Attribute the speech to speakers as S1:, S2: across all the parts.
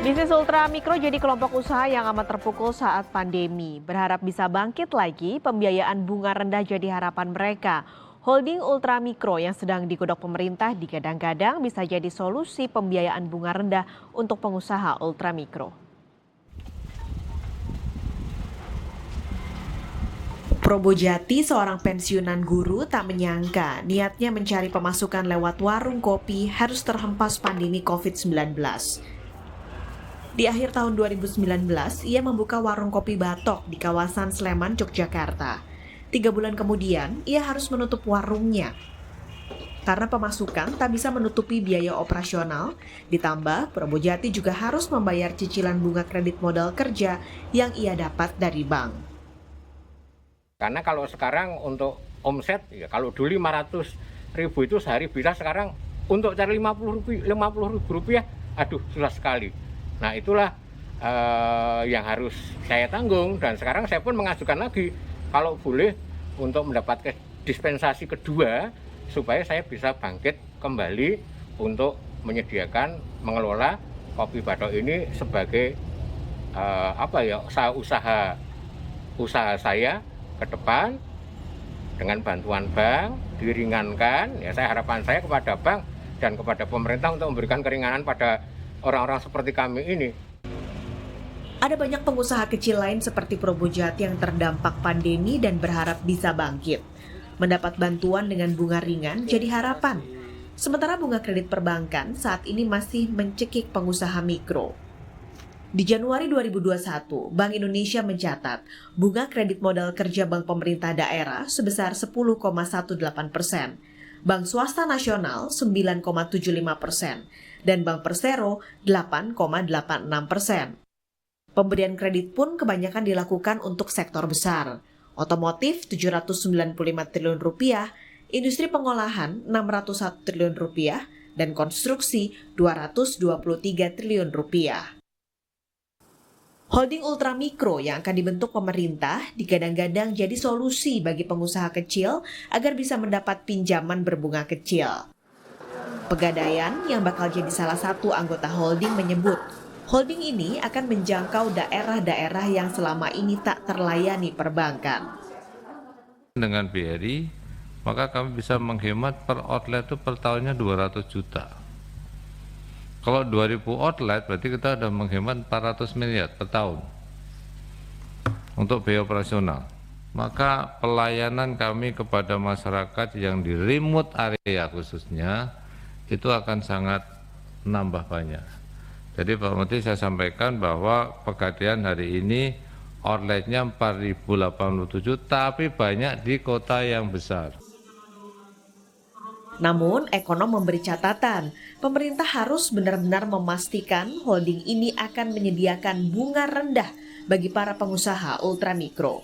S1: Bisnis ultra mikro jadi kelompok usaha yang amat terpukul saat pandemi. Berharap bisa bangkit lagi, pembiayaan bunga rendah jadi harapan mereka. Holding ultra mikro yang sedang digodok pemerintah digadang-gadang bisa jadi solusi pembiayaan bunga rendah untuk pengusaha ultra mikro. Probojati, seorang pensiunan guru, tak menyangka niatnya mencari pemasukan lewat warung kopi harus terhempas pandemi COVID-19. Di akhir tahun 2019, ia membuka warung kopi Batok di kawasan Sleman, Yogyakarta. 3 bulan kemudian, ia harus menutup warungnya. Karena pemasukan tak bisa menutupi biaya operasional, ditambah Probojati juga harus membayar cicilan bunga kredit modal kerja yang ia dapat dari bank.
S2: Karena kalau sekarang untuk omset, ya kalau dulu 500.000 itu sehari bisa, sekarang untuk cari 50.000 rupiah, aduh susah sekali. Nah itulah yang harus saya tanggung, dan sekarang saya pun mengajukan lagi kalau boleh untuk mendapat dispensasi kedua supaya saya bisa bangkit kembali untuk menyediakan mengelola Kopi Batok ini sebagai usaha saya ke depan dengan bantuan bank diringankan. Ya, harapan saya kepada bank dan kepada pemerintah untuk memberikan keringanan pada orang-orang seperti kami ini.
S1: Ada banyak pengusaha kecil lain seperti Probojati yang terdampak pandemi dan berharap bisa bangkit. Mendapat bantuan dengan bunga ringan jadi harapan. Sementara bunga kredit perbankan saat ini masih mencekik pengusaha mikro. Di Januari 2021, Bank Indonesia mencatat bunga kredit modal kerja bank pemerintah daerah sebesar 10,18%, Bank Swasta Nasional 9,75%, dan Bank Persero 8,86%. Pemberian kredit pun kebanyakan dilakukan untuk sektor besar, otomotif 795 triliun rupiah, industri pengolahan 601 triliun rupiah, dan konstruksi 223 triliun rupiah. Holding ultramikro yang akan dibentuk pemerintah digadang-gadang jadi solusi bagi pengusaha kecil agar bisa mendapat pinjaman berbunga kecil. Pegadaian yang bakal jadi salah satu anggota holding menyebut, holding ini akan menjangkau daerah-daerah yang selama ini tak terlayani perbankan.
S3: Dengan BRI, maka kami bisa menghemat per outlet itu per tahunnya 200 juta. Kalau 2000 outlet berarti kita sudah menghemat 400 miliar per tahun untuk biaya operasional. Maka pelayanan kami kepada masyarakat yang di remote area khususnya itu akan sangat nambah banyak. Jadi Pak Menteri, saya sampaikan bahwa Pegadaian hari ini outletnya 4.087, tapi banyak di kota yang besar.
S1: Namun, ekonom memberi catatan, pemerintah harus benar-benar memastikan holding ini akan menyediakan bunga rendah bagi para pengusaha ultramikro.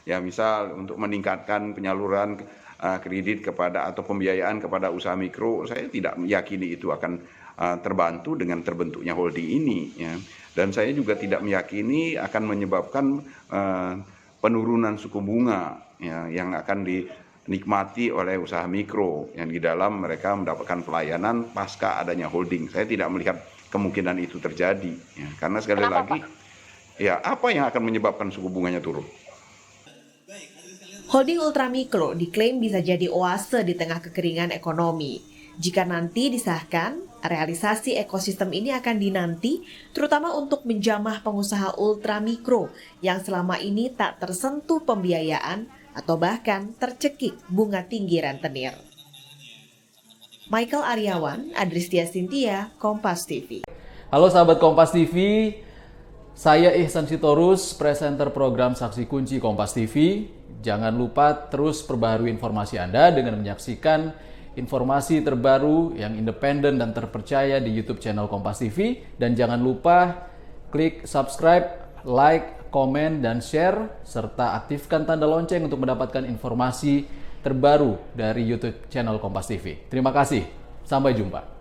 S4: Ya, misal untuk meningkatkan penyaluran kredit kepada atau pembiayaan kepada usaha mikro, saya tidak meyakini itu akan terbantu dengan terbentuknya holding ini. Ya. Dan saya juga tidak meyakini akan menyebabkan penurunan suku bunga ya, yang akan dinikmati oleh usaha mikro yang di dalam mereka mendapatkan pelayanan pasca adanya holding. Saya tidak melihat kemungkinan itu terjadi. Ya. Karena sekali lagi, ya apa yang akan menyebabkan suku bunganya turun?
S1: Holding ultramikro diklaim bisa jadi oase di tengah kekeringan ekonomi. Jika nanti disahkan, realisasi ekosistem ini akan dinanti, terutama untuk menjamah pengusaha ultramikro yang selama ini tak tersentuh pembiayaan atau bahkan tercekik bunga tinggi rentenir. Michael Aryawan, Adristia Sintia, Kompas TV.
S5: Halo sahabat Kompas TV, saya Ihsan Sitorus, presenter program Saksi Kunci Kompas TV. Jangan lupa terus perbaharui informasi Anda dengan menyaksikan informasi terbaru yang independen dan terpercaya di YouTube channel Kompas TV. Dan jangan lupa klik subscribe, like, komen, dan share, serta aktifkan tanda lonceng untuk mendapatkan informasi terbaru dari YouTube channel Kompas TV. Terima kasih, sampai jumpa.